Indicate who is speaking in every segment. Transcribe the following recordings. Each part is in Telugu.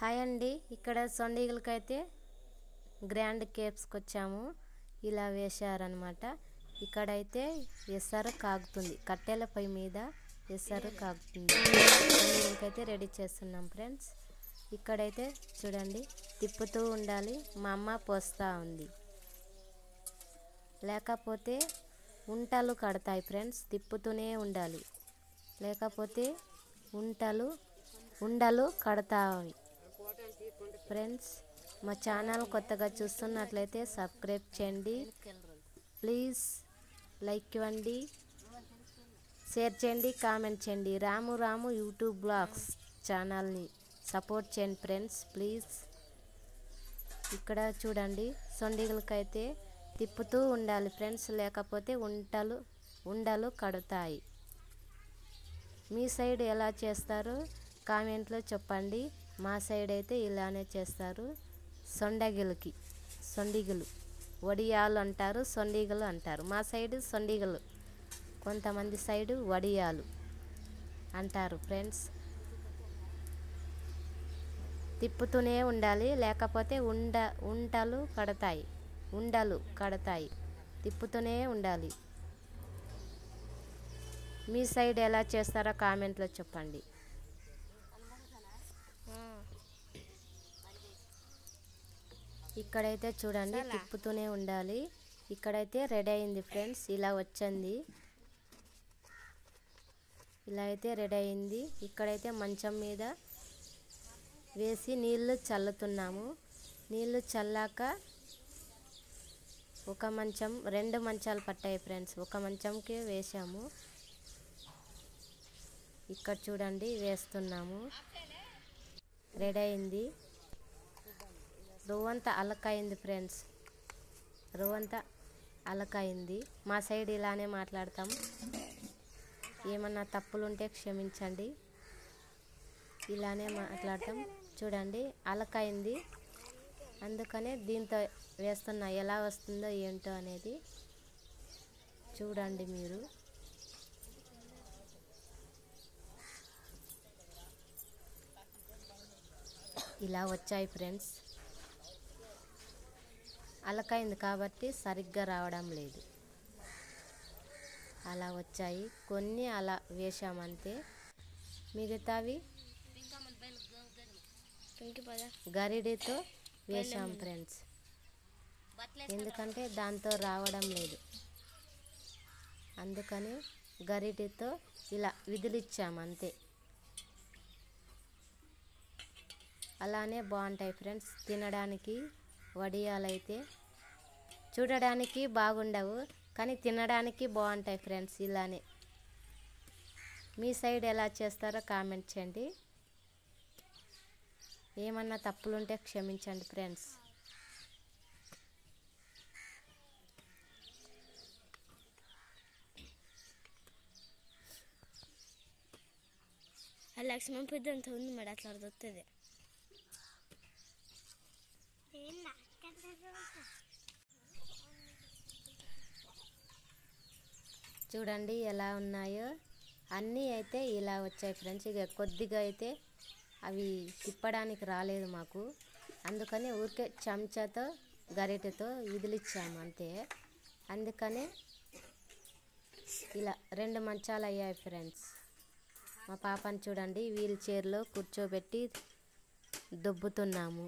Speaker 1: హాయ్ అండి, ఇక్కడ సొండిగలకైతే గ్రాండ్ కేప్స్కి వచ్చాము. ఇలా వేశారనమాట. ఇక్కడైతే ఎసరు కాగుతుంది, కట్టెల పొయ్యి మీద ఎసరు కాగుతుంది. సొండిగలకైతే రెడీ చేస్తున్నాం ఫ్రెండ్స్. ఇక్కడైతే చూడండి, తిప్పుతూ ఉండాలి. మా అమ్మ పోస్తూ ఉంది, లేకపోతే ఉంటలు కడతాయి ఫ్రెండ్స్. తిప్పుతూనే ఉండాలి, లేకపోతే ఉండలు కడతాయి ఫ్రెండ్స్. మా ఛానల్ కొత్తగా చూస్తున్నట్లయితే సబ్స్క్రైబ్ చేయండి ప్లీజ్. లైక్ ఇవ్వండి, షేర్ చేయండి, కామెంట్ చేయండి. రాము యూట్యూబ్ బ్లాగ్స్ ఛానల్ని సపోర్ట్ చేయండి ఫ్రెండ్స్ ప్లీజ్. ఇక్కడ చూడండి, సొండిగలకైతే తిప్పుతూ ఉండాలి ఫ్రెండ్స్, లేకపోతే ఉండలు కడతాయి. మీ సైడ్ ఎలా చేస్తారో కామెంట్లో చెప్పండి. మా సైడ్ అయితే ఇలానే చేస్తారు. సొండిగలు వడియాలు అంటారు, సొండిగలు అంటారు. మా సైడు సొండిగలు, కొంతమంది సైడు వడియాలు అంటారు ఫ్రెండ్స్. తిప్పుతూనే ఉండాలి, లేకపోతే ఉండలు కడతాయి. తిప్పుతూనే ఉండాలి. మీ సైడ్ ఎలా చేస్తారో కామెంట్లో చెప్పండి. ఇక్కడైతే చూడండి, తిప్పుతూనే ఉండాలి. ఇక్కడైతే రెడీ అయింది ఫ్రెండ్స్. ఇలా వచ్చింది, ఇలా అయితే రెడీ అయింది. ఇక్కడైతే మంచం మీద వేసి నీళ్ళు చల్లుతున్నాము. నీళ్ళు చల్లాక రెండు మంచాలు పట్టాయి ఫ్రెండ్స్. ఒక మంచంకి వేసాము. ఇక్కడ చూడండి, వేస్తున్నాము. రెడీ అయింది. రవ్వంతా అలకైంది ఫ్రెండ్స్, రవ్వంతా అలకైంది. మా సైడ్ ఇలానే మాట్లాడతాం. ఏమన్నా తప్పులుంటే క్షమించండి. ఇలానే మాట్లాడతాం. చూడండి, అలకైంది, అందుకనే దీంతో వేస్తున్నా. ఎలా వస్తుందో ఏంటో అనేది చూడండి మీరు. ఇలా వచ్చాయి ఫ్రెండ్స్. అలకైంది కాబట్టి సరిగ్గా రావడం లేదు. అలా వచ్చాయి కొన్ని, అలా వేసామంతే. మిగతావి గరిడితో వేసాం ఫ్రెండ్స్, ఎందుకంటే దాంతో రావడం లేదు. అందుకని గరిడితో ఇలా విదిలిచ్చాము అంతే. అలానే బాగుంటాయి ఫ్రెండ్స్ తినడానికి. వడియాలైతే చూడడానికి బాగుండవు, కానీ తినడానికి బాగుంటాయి ఫ్రెండ్స్. ఇలానే మీ సైడ్ ఎలా చేస్తారో కామెంట్ చేయండి. ఏమన్నా తప్పులుంటే క్షమించండి ఫ్రెండ్స్.
Speaker 2: లక్ష్మణ్ పెద్దంత ఉంది మేడం, అట్లా దొరుకుతుంది.
Speaker 1: చూడండి ఎలా ఉన్నాయో అన్నీ. అయితే ఇలా వచ్చాయి ఫ్రెండ్స్. ఇక కొద్దిగా అయితే అవి తిప్పడానికి రాలేదు మాకు, అందుకని ఊరికే చెంచాతో గరిటెతో విదిలిచ్చాము అంతే. అందుకని ఇలా రెండు మంచాలు అయ్యాయి ఫ్రెండ్స్. మా పాపని చూడండి, వీల్ చైర్లో కూర్చోబెట్టి దొబ్బుతున్నాము.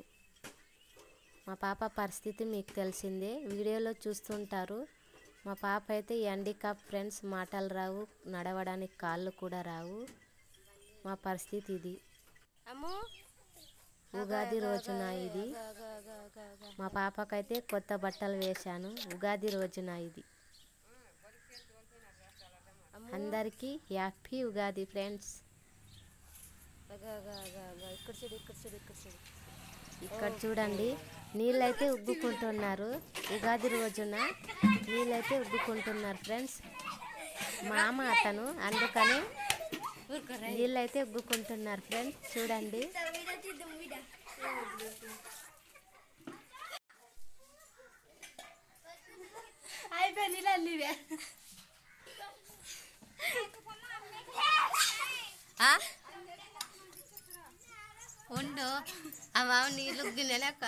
Speaker 1: మా పాప పరిస్థితి మీకు తెలిసిందే, వీడియోలో చూస్తుంటారు. మా పాప అయితే హ్యాండిక్యాప్ ఫ్రెండ్స్. మాటలు రావు, నడవడానికి కాళ్ళు కూడా రావు. మా పరిస్థితి ఇది. ఉగాది రోజున ఇది. మా పాపకైతే కొత్త బట్టలు వేశాను ఉగాది రోజున ఇది. అందరికీ హ్యాపీ ఉగాది ఫ్రెండ్స్. ఇక్కడ చూడండి, నీళ్ళైతే ఉగ్గుకుంటున్నారు. ఉగాది రోజున నీళ్ళైతే ఉగ్గుకుంటున్నారు ఫ్రెండ్స్. మామ అతను, అందుకని నీళ్ళైతే ఉగ్గుకుంటున్నారు ఫ్రెండ్స్. చూడండి, ఉండు ఆ మామ నీళ్ళు గిన్నెలక్క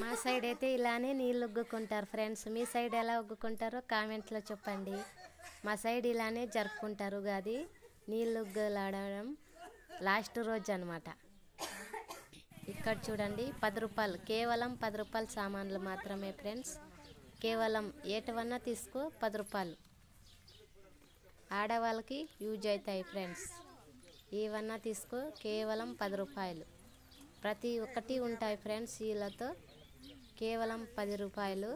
Speaker 1: మా సైడ్ అయితే ఇలానే నీళ్ళు ఉగ్గుకుంటారు ఫ్రెండ్స్. మీ సైడ్ ఎలా ఉగ్గుకుంటారో కామెంట్లో చెప్పండి. మా సైడ్ ఇలానే జరుపుకుంటారు ఉగాది. నీళ్ళు ఉగ్గులాడడం లాస్ట్ రోజు అనమాట. ఇక్కడ చూడండి 10 రూపాయలు, కేవలం 10 రూపాయల సామాన్లు మాత్రమే ఫ్రెండ్స్. కేవలం ఏటవన్నా తీసుకో 10 రూపాయలు. ఆడవాళ్ళకి యూజ్ అవుతాయి ఫ్రెండ్స్. ఏవన్నా తీసుకో కేవలం 10 రూపాయలు. ప్రతి ఒక్కటి ఉంటాయి ఫ్రెండ్స్. వీళ్ళతో కేవలం 10 రూపాయలు.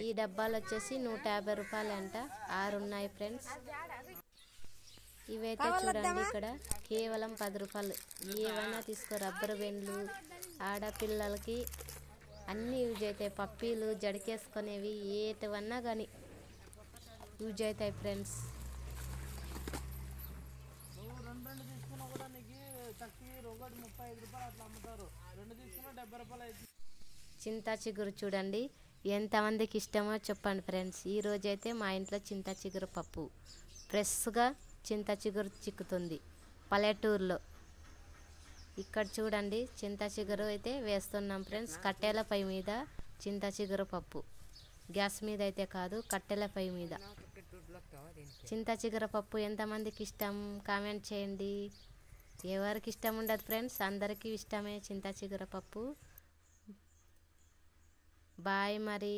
Speaker 1: ఈ డబ్బాలు వచ్చేసి 150 రూపాయలు అంట. 6 ఉన్నాయి ఫ్రెండ్స్. ఇవైతే చూడండి ఇక్కడ కేవలం 10 రూపాయలు. ఏవైనా తీసుకో. రబ్బర్ బెండ్లు ఆడపిల్లలకి అన్నీ యూజ్ అవుతాయి. పప్పీలు జడికేసుకునేవి ఏటివన్నా కానీ యూజ్ అవుతాయి ఫ్రెండ్స్. చింతా చిగురు చూడండి ఎంతమందికి ఇష్టమో చెప్పండి ఫ్రెండ్స్. ఈరోజైతే మా ఇంట్లో చింతా చిగురు పప్పు ఫ్రెష్గా చింతా చిగురు చిక్కుతుంది పల్లెటూరులో. ఇక్కడ చూడండి చింతా చిగురు అయితే వేస్తున్నాం ఫ్రెండ్స్. కట్టెల పై మీద చింతా చిగురు పప్పు, గ్యాస్ మీద అయితే కాదు, కట్టెల పై మీద. చింతా చిగురు పప్పు ఎంతమందికి ఇష్టం కామెంట్ చేయండి. ఎవరికి ఇష్టం ఉండదు ఫ్రెండ్స్, అందరికీ ఇష్టమే చింతా చిగురు పప్పు. బాయ్ మరి.